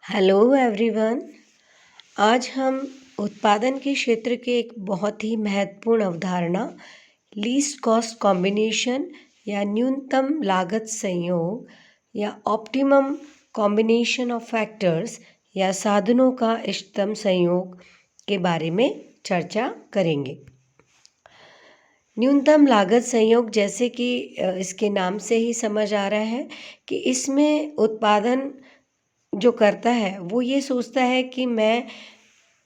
Hello everyone. आज हम उत्पादन के क्षेत्र के एक बहुत ही महत्वपूर्ण अवधारणा लीस्ट कॉस्ट कॉम्बिनेशन या न्यूनतम लागत संयोग या ऑप्टिमम कॉम्बिनेशन ऑफ फैक्टर्स या साधनों का इष्टतम संयोग के बारे में चर्चा करेंगे। न्यूनतम लागत संयोग, जैसे कि इसके नाम से ही समझ आ रहा है कि इसमें उत्पादन जो करता है वो ये सोचता है कि मैं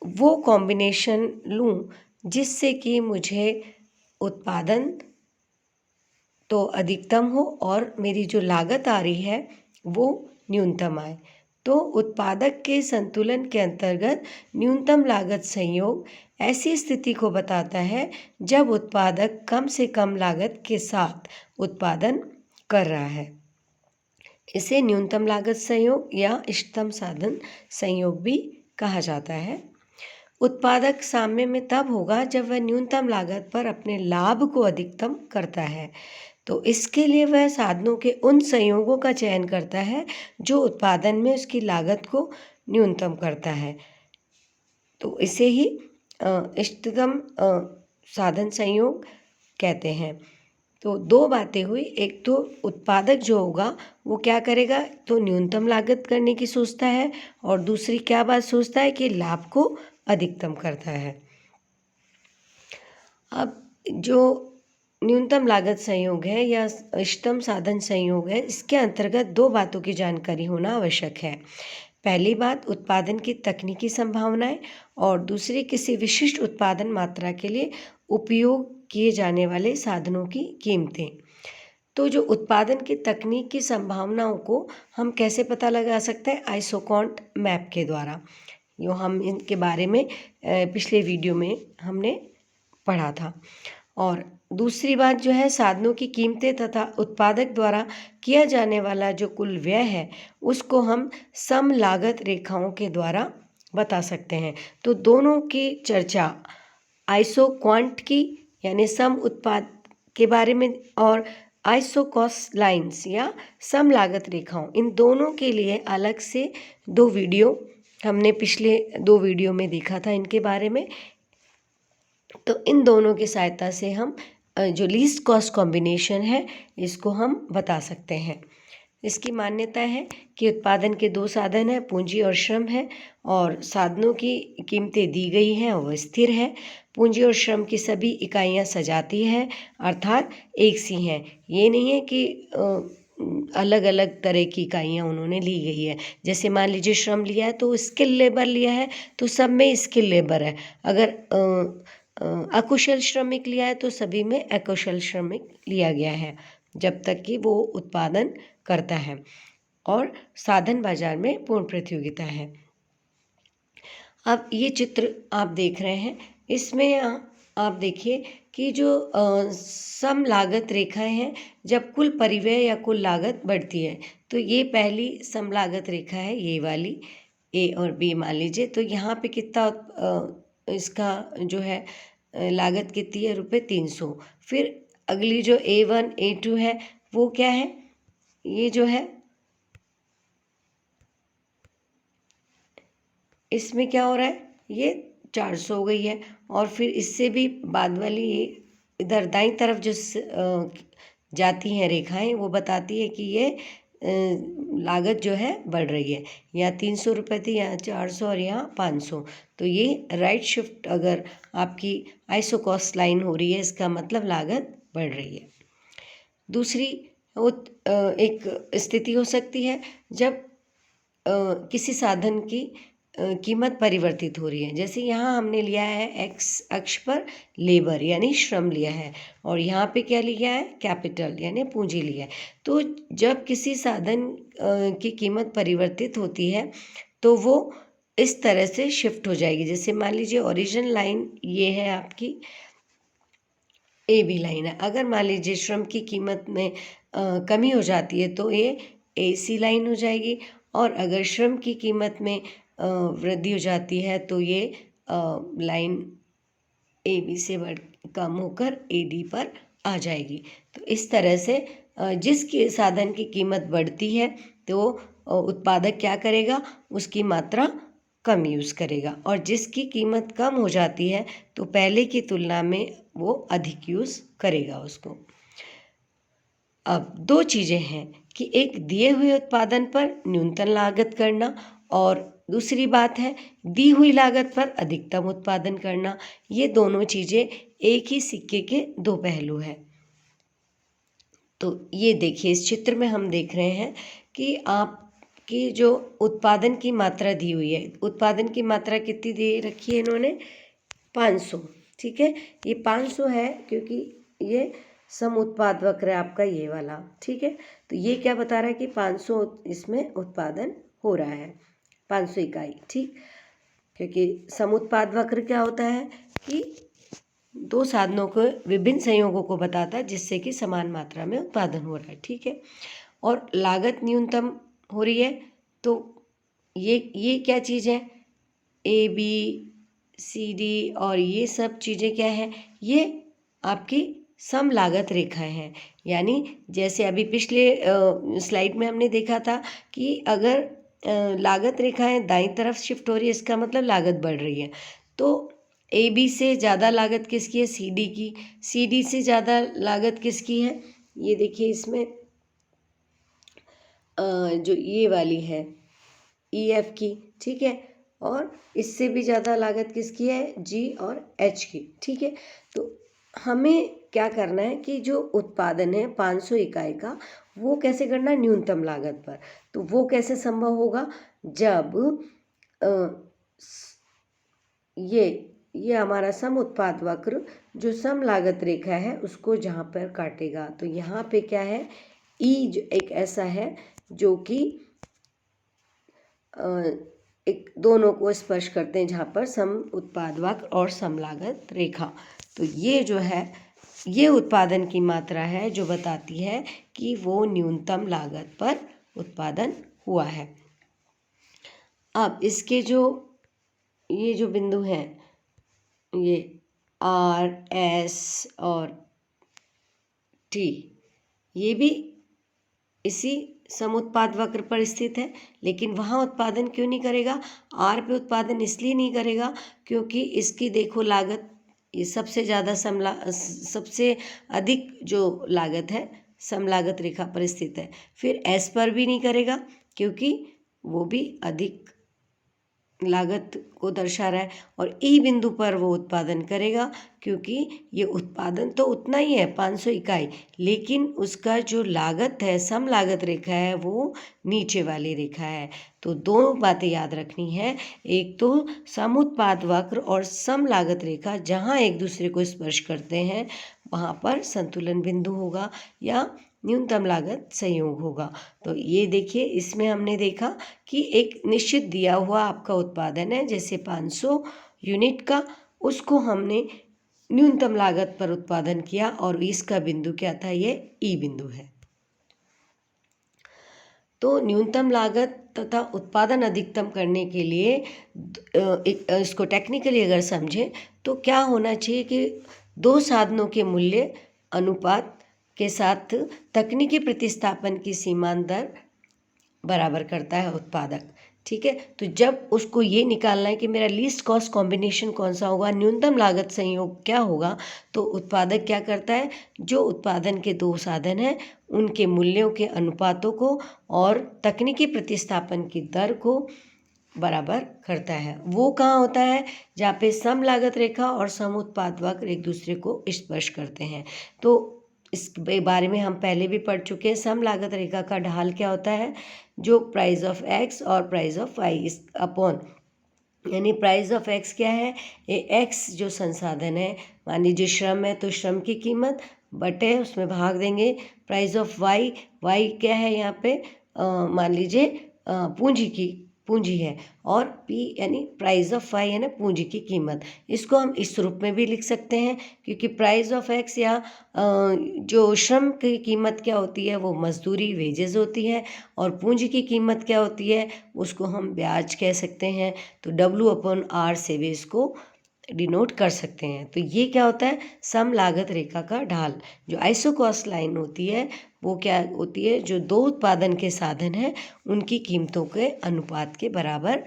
वो कॉम्बिनेशन लूँ जिससे कि मुझे उत्पादन तो अधिकतम हो और मेरी जो लागत आ रही है वो न्यूनतम आए। तो उत्पादक के संतुलन के अंतर्गत न्यूनतम लागत संयोग ऐसी स्थिति को बताता है जब उत्पादक कम से कम लागत के साथ उत्पादन कर रहा है। इसे न्यूनतम लागत संयोग या इष्टतम साधन संयोग भी कहा जाता है। उत्पादक साम्य में तब होगा जब वह न्यूनतम लागत पर अपने लाभ को अधिकतम करता है। तो इसके लिए वह साधनों के उन संयोगों का चयन करता है जो उत्पादन में उसकी लागत को न्यूनतम करता है। तो इसे ही इष्टतम साधन संयोग कहते हैं। तो दो बातें हुई, एक तो उत्पादक जो होगा वो क्या करेगा, तो न्यूनतम लागत करने की सोचता है, और दूसरी क्या बात सोचता है कि लाभ को अधिकतम करता है। अब जो न्यूनतम लागत संयोग है या इष्टतम साधन संयोग है, इसके अंतर्गत दो बातों की जानकारी होना आवश्यक है। पहली बात उत्पादन की तकनीकी संभावनाएं, और दूसरी किसी विशिष्ट उत्पादन मात्रा के लिए उपयोग किए जाने वाले साधनों की कीमतें। तो जो उत्पादन की तकनीक की संभावनाओं को हम कैसे पता लगा सकते हैं, आइसोकॉन्ट मैप के द्वारा। यो हम इनके बारे में पिछले वीडियो में हमने पढ़ा था। और दूसरी बात जो है, साधनों की कीमतें तथा उत्पादक द्वारा किया जाने वाला जो कुल व्यय है उसको हम सम लागत रेखाओं के द्वारा बता सकते हैं। तो दोनों की चर्चा आइसोक्वांट की यानी सम उत्पाद के बारे में, और आइसोकॉस्ट लाइंस या सम लागत रेखाओं, इन दोनों के लिए अलग से दो वीडियो हमने पिछले दो वीडियो में देखा था इनके बारे में। तो इन दोनों की सहायता से हम जो लीस्ट कॉस्ट कॉम्बिनेशन है इसको हम बता सकते हैं। इसकी मान्यता है कि उत्पादन के दो साधन हैं, पूंजी और श्रम है, और साधनों की कीमतें दी गई हैं और वह स्थिर है। पूंजी और श्रम की सभी इकाइयां सजाती हैं, अर्थात एक सी हैं। ये नहीं है कि अलग अलग तरह की इकाइयां उन्होंने ली गई है। जैसे मान लीजिए श्रम लिया है तो स्किल लेबर लिया है, तो सब में स्किल लेबर है। अगर अकुशल श्रमिक लिया है तो सभी में अकुशल श्रमिक लिया गया है, जब तक कि वो उत्पादन करता है। और साधन बाजार में पूर्ण प्रतियोगिता है। अब ये चित्र आप देख रहे हैं, इसमें आप देखिए कि जो सम लागत रेखाएं हैं, जब कुल परिव्यय या कुल लागत बढ़ती है, तो ये पहली सम लागत रेखा है, ये वाली ए और बी मान लीजिए। तो यहाँ पे कितना इसका जो है लागत कितनी है, ₹300। फिर अगली जो A1 A2 है वो क्या है, ये जो है इसमें क्या हो रहा है, ये 400 हो गई है। और फिर इससे भी बाद वाली ये इधर दाईं तरफ जो जाती हैं रेखाएं, वो बताती है कि ये लागत जो है बढ़ रही है। यहाँ 300 रुपये थी, यहाँ 400 और यहाँ 500। तो ये राइट शिफ्ट अगर आपकी आइसोकॉस्ट लाइन हो रही है, इसका मतलब लागत बढ़ रही है। दूसरी एक स्थिति हो सकती है जब किसी साधन की कीमत परिवर्तित हो रही है। जैसे यहाँ हमने लिया है एक्स अक्ष पर लेबर यानी श्रम लिया है, और यहाँ पे क्या लिया है, कैपिटल यानी पूंजी लिया है। तो जब किसी साधन की कीमत परिवर्तित होती है तो वो इस तरह से शिफ्ट हो जाएगी। जैसे मान लीजिए ओरिजिनल लाइन ये है आपकी ए बी लाइन है। अगर मान लीजिए श्रम की कीमत में कमी हो जाती है तो ये ए सी लाइन हो जाएगी, और अगर श्रम की कीमत में वृद्धि हो जाती है तो ये लाइन ए बी से कम होकर ए डी पर आ जाएगी। तो इस तरह से जिस साधन की कीमत बढ़ती है तो उत्पादक क्या करेगा, उसकी मात्रा कम यूज़ करेगा, और जिसकी कीमत कम हो जाती है तो पहले की तुलना में वो अधिक यूज़ करेगा उसको। अब दो चीज़ें हैं कि एक दिए हुए उत्पादन पर न्यूनतम लागत करना, और दूसरी बात है दी हुई लागत पर अधिकतम उत्पादन करना। ये दोनों चीज़ें एक ही सिक्के के दो पहलू हैं। तो ये देखिए, इस चित्र में हम देख रहे हैं कि आपकी जो उत्पादन की मात्रा दी हुई है, उत्पादन की मात्रा कितनी दे रखी है इन्होंने, 500। ठीक है, ये 500 है क्योंकि ये सम उत्पाद वक्र है आपका ये वाला। ठीक है, तो ये क्या बता रहा है कि 500 इसमें उत्पादन हो रहा है, 500 इकाई। ठीक, क्योंकि सम उत्पाद वक्र क्या होता है कि दो साधनों के विभिन्न संयोगों को बताता है जिससे कि समान मात्रा में उत्पादन हो रहा है। ठीक है, और लागत न्यूनतम हो रही है, तो ये क्या चीज़ है, ए बी सी डी और ये सब चीज़ें क्या है, ये आपकी सम लागत रेखाएं हैं। यानी जैसे अभी पिछले स्लाइड में हमने देखा था कि अगर लागत रेखाएं दाईं तरफ शिफ्ट हो रही है, इसका मतलब लागत बढ़ रही है। तो ए बी से ज़्यादा लागत किसकी है, सी डी की। सी डी से ज़्यादा लागत किसकी है, ये देखिए इसमें जो ये वाली है ई एफ की। ठीक है, और इससे भी ज़्यादा लागत किसकी है, जी और एच की। ठीक है, तो हमें क्या करना है कि जो उत्पादन है 500 इकाई का, वो कैसे करना है, न्यूनतम लागत पर। तो वो कैसे संभव होगा, जब ये हमारा सम उत्पाद वक्र जो सम लागत रेखा है उसको जहाँ पर काटेगा, तो यहाँ पे क्या है, ई जो एक ऐसा है जो कि एक दोनों को स्पर्श करते हैं, जहाँ पर सम उत्पाद वक्र और सम लागत रेखा। तो ये जो है, ये उत्पादन की मात्रा है जो बताती है कि वो न्यूनतम लागत पर उत्पादन हुआ है। अब इसके जो ये जो बिंदु हैं, ये आर एस और टी, ये भी इसी समुत्पाद वक्र पर स्थित है, लेकिन वहाँ उत्पादन क्यों नहीं करेगा, आर पे उत्पादन इसलिए नहीं करेगा क्योंकि इसकी देखो लागत, ये सबसे ज़्यादा सबसे अधिक जो लागत है सम लागत रेखा पर स्थित है। फिर एस पर भी नहीं करेगा क्योंकि वो भी अधिक लागत को दर्शा रहा है, और ई बिंदु पर वो उत्पादन करेगा क्योंकि ये उत्पादन तो उतना ही है 500 इकाई, लेकिन उसका जो लागत है सम लागत रेखा है वो नीचे वाली रेखा है। तो दो बातें याद रखनी है, एक तो सम उत्पाद वक्र और सम लागत रेखा जहाँ एक दूसरे को स्पर्श करते हैं वहाँ पर संतुलन बिंदु होगा या न्यूनतम लागत संयोग होगा। तो ये देखिए, इसमें हमने देखा कि एक निश्चित दिया हुआ आपका उत्पादन है, जैसे 500 यूनिट का, उसको हमने न्यूनतम लागत पर उत्पादन किया और इसका बिंदु क्या था, ये ई बिंदु है। तो न्यूनतम लागत तथा उत्पादन अधिकतम करने के लिए इसको टेक्निकली अगर समझें तो क्या होना चाहिए कि दो साधनों के मूल्य अनुपात के साथ तकनीकी प्रतिस्थापन की सीमांत दर बराबर करता है उत्पादक। ठीक है, तो जब उसको ये निकालना है कि मेरा लीस्ट कॉस्ट कॉम्बिनेशन कौन सा होगा, न्यूनतम लागत संयोग क्या होगा, तो उत्पादक क्या करता है, जो उत्पादन के दो साधन हैं उनके मूल्यों के अनुपातों को और तकनीकी प्रतिस्थापन की दर को बराबर करता है। वो कहाँ होता है, जहाँ पे सम लागत रेखा और सम उत्पाद वक्र एक दूसरे को स्पर्श करते हैं। तो इस बारे में हम पहले भी पढ़ चुके हैं। सम लागत रेखा का ढाल क्या होता है, जो प्राइस ऑफ एक्स और प्राइस ऑफ वाई इस अपॉन, यानी प्राइस ऑफ एक्स क्या है, ये एक्स जो संसाधन है, मान लीजिए श्रम है तो श्रम की कीमत बटे उसमें भाग देंगे प्राइस ऑफ वाई, वाई क्या है यहाँ पे मान लीजिए पूंजी है, और पी यानी प्राइस ऑफ वाई है ना पूंजी की कीमत। इसको हम इस रूप में भी लिख सकते हैं क्योंकि प्राइस ऑफ एक्स या जो श्रम की कीमत क्या होती है वो मजदूरी वेजेस होती है, और पूंजी की कीमत क्या होती है उसको हम ब्याज कह सकते हैं। तो W/R से भी इसको डिनोट कर सकते हैं। तो ये क्या होता है, सम लागत रेखा का ढाल। जो आइसोकॉस्ट लाइन होती है वो क्या होती है, जो दो उत्पादन के साधन हैं उनकी कीमतों के अनुपात के बराबर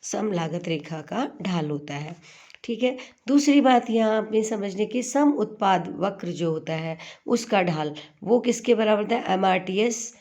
सम लागत रेखा का ढाल होता है। ठीक है। दूसरी बात यहाँ अपनी समझने की, सम उत्पाद वक्र जो होता है उसका ढाल वो किसके बराबर होता है, MRTS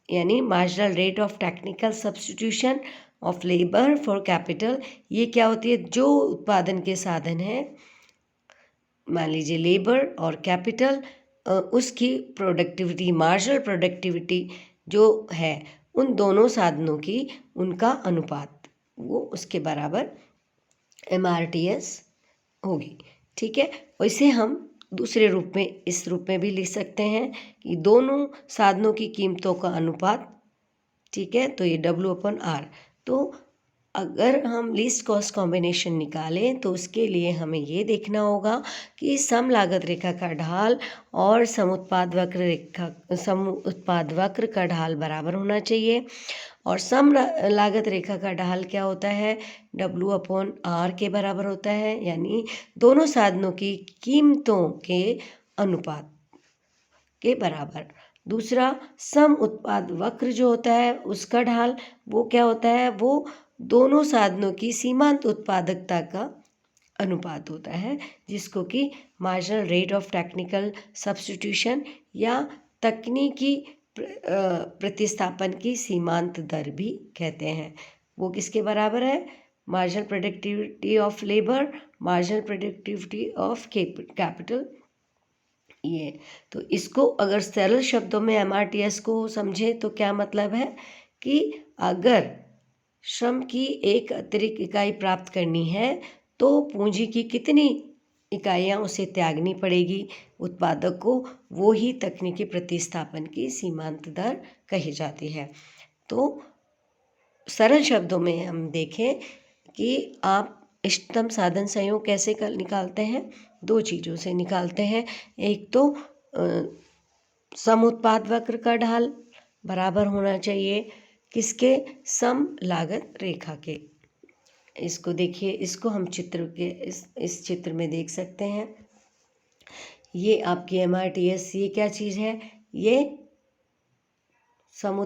यानी marginal rate of technical substitution of labour for capital. ये क्या होती है, जो उत्पादन के साधन है, मान लीजिए लेबर और कैपिटल, उसकी प्रोडक्टिविटी, मार्जिनल प्रोडक्टिविटी जो है उन दोनों साधनों की, उनका अनुपात वो उसके बराबर MRTS होगी। ठीक है। और इसे हम दूसरे रूप में, इस रूप में भी लिख सकते हैं कि दोनों साधनों की कीमतों का अनुपात। ठीक है। तो ये W/R। तो अगर हम लीस्ट कॉस्ट कॉम्बिनेशन निकालें तो उसके लिए हमें ये देखना होगा कि सम लागत रेखा का ढाल और सम उत्पाद वक्र का ढाल बराबर होना चाहिए। और सम लागत रेखा का ढाल क्या होता है, W/R के बराबर होता है, यानी दोनों साधनों की कीमतों के अनुपात के बराबर। दूसरा, सम उत्पाद वक्र जो होता है उसका ढाल वो क्या होता है, वो दोनों साधनों की सीमांत उत्पादकता का अनुपात होता है, जिसको कि marginal rate of technical substitution या तकनीकी प्रतिस्थापन की सीमांत दर भी कहते हैं। वो किसके बराबर है, marginal productivity of labour, marginal productivity of capital. ये तो इसको अगर सरल शब्दों में MRTS को समझें तो क्या मतलब है कि अगर श्रम की एक अतिरिक्त इकाई प्राप्त करनी है तो पूंजी की कितनी इकाइयाँ उसे त्यागनी पड़ेगी उत्पादक को, वो ही तकनीकी प्रतिस्थापन की सीमांत दर कही जाती है। तो सरल शब्दों में हम देखें कि आप इष्टतम साधन संयोग कैसे निकालते हैं, दो चीज़ों से निकालते हैं। एक तो सम उत्पाद वक्र का ढाल बराबर होना चाहिए किसके, सम लागत रेखा के। इसको देखिए, इसको हम चित्र के इस चित्र में देख सकते हैं। ये आपकी MRTS, ये क्या चीज़ है, ये सम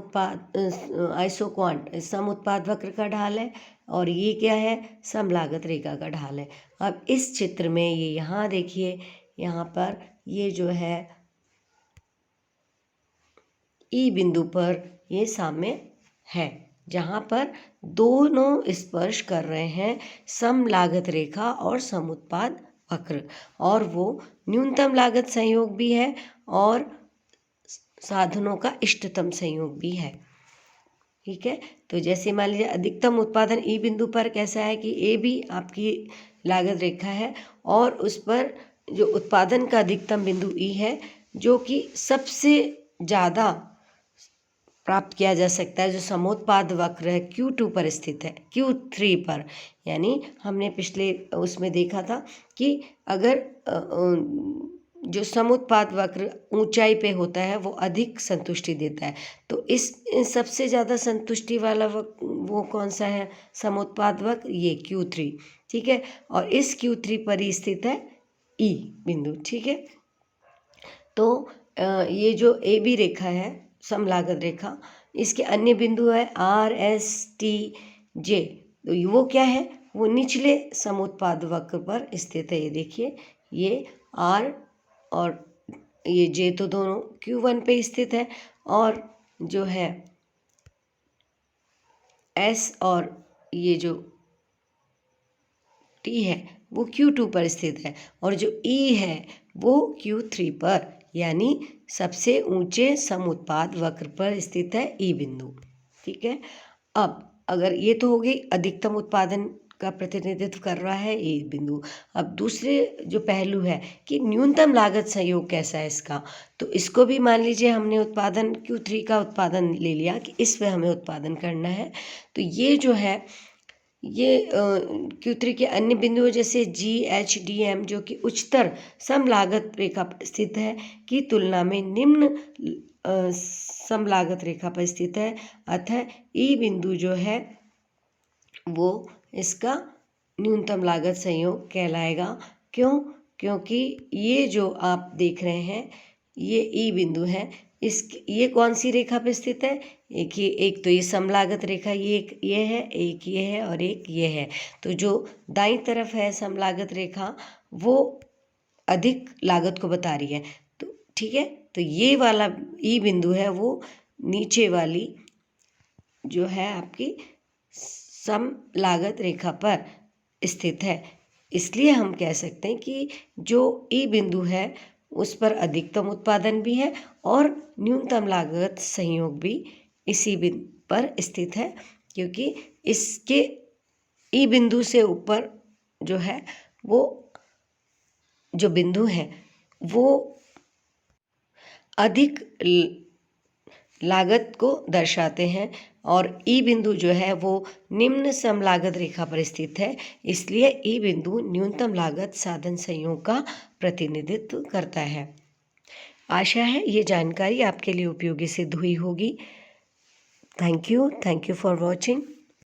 उत्पाद वक्र का ढाल है, और ये क्या है, सम लागत रेखा का ढाल है। अब इस चित्र में ये यहाँ देखिए, यहाँ पर ये जो है ई बिंदु पर ये साम्य है, जहाँ पर दोनों स्पर्श कर रहे हैं सम लागत रेखा और सम उत्पाद वक्र, और वो न्यूनतम लागत संयोग भी है और साधनों का इष्टतम संयोग भी है। ठीक है। तो जैसे मान लीजिए अधिकतम उत्पादन ई बिंदु पर कैसा है कि ए भी आपकी लागत रेखा है, और उस पर जो उत्पादन का अधिकतम बिंदु ई है, जो कि सबसे ज़्यादा प्राप्त किया जा सकता है, जो समोत्पाद वक्र है Q2 पर स्थित है, Q3 पर। यानी हमने पिछले उसमें देखा था कि अगर जो समुत्पाद वक्र ऊंचाई पे होता है वो अधिक संतुष्टि देता है, तो इस सबसे ज़्यादा संतुष्टि वाला वो कौन सा है, समुत्पाद वक्र, ये Q3। ठीक है। और इस Q3 पर ही स्थित है ई बिंदु। ठीक है। तो ये जो AB रेखा है, सम लागत रेखा, इसके अन्य बिंदु है RSTJ। तो वो क्या है, वो निचले समुत्पाद वक्र पर स्थित है। ये देखिए, ये R और ये J तो दोनों Q1 पे स्थित है, और जो है S और ये जो T है वो Q2 पर स्थित है, और जो E है वो Q3 पर, यानी सबसे ऊंचे समुत्पाद वक्र पर स्थित है ई बिंदु। ठीक है। अब अगर ये तो हो गई अधिकतम उत्पादन का प्रतिनिधित्व कर रहा है ए बिंदु। अब दूसरे जो पहलू है कि न्यूनतम लागत संयोग कैसा है इसका, तो इसको भी मान लीजिए हमने उत्पादन Q3 का उत्पादन ले लिया कि इस पे हमें उत्पादन करना है, तो ये जो है ये Q3 के अन्य बिंदुओं जैसे GHDM जो कि उच्चतर सम लागत रेखा पर स्थित है की तुलना में निम्न सम लागत रेखा पर स्थित है। अतः ई बिंदु जो है वो इसका न्यूनतम लागत संयोग कहलाएगा। क्यों? क्योंकि ये जो आप देख रहे हैं ये ई बिंदु है, इस ये कौन सी रेखा पे स्थित है? एक तो ये समलागत रेखा, ये एक ये है, एक ये है और एक ये है। तो जो दाईं तरफ है समलागत रेखा वो अधिक लागत को बता रही है। तो ठीक है, तो ये वाला ई बिंदु है वो नीचे वाली जो है आपकी सम लागत रेखा पर स्थित है। इसलिए हम कह सकते हैं कि जो ई बिंदु है उस पर अधिकतम उत्पादन भी है और न्यूनतम लागत संयोग भी इसी बिंदु पर स्थित है, क्योंकि इसके ई बिंदु से ऊपर जो है वो जो बिंदु है वो अधिक लागत को दर्शाते हैं और ई बिंदु जो है वो निम्न सम लागत रेखा पर स्थित है। इसलिए ई बिंदु न्यूनतम लागत साधन संयोग का प्रतिनिधित्व करता है। आशा है ये जानकारी आपके लिए उपयोगी सिद्ध हुई होगी। Thank you for watching.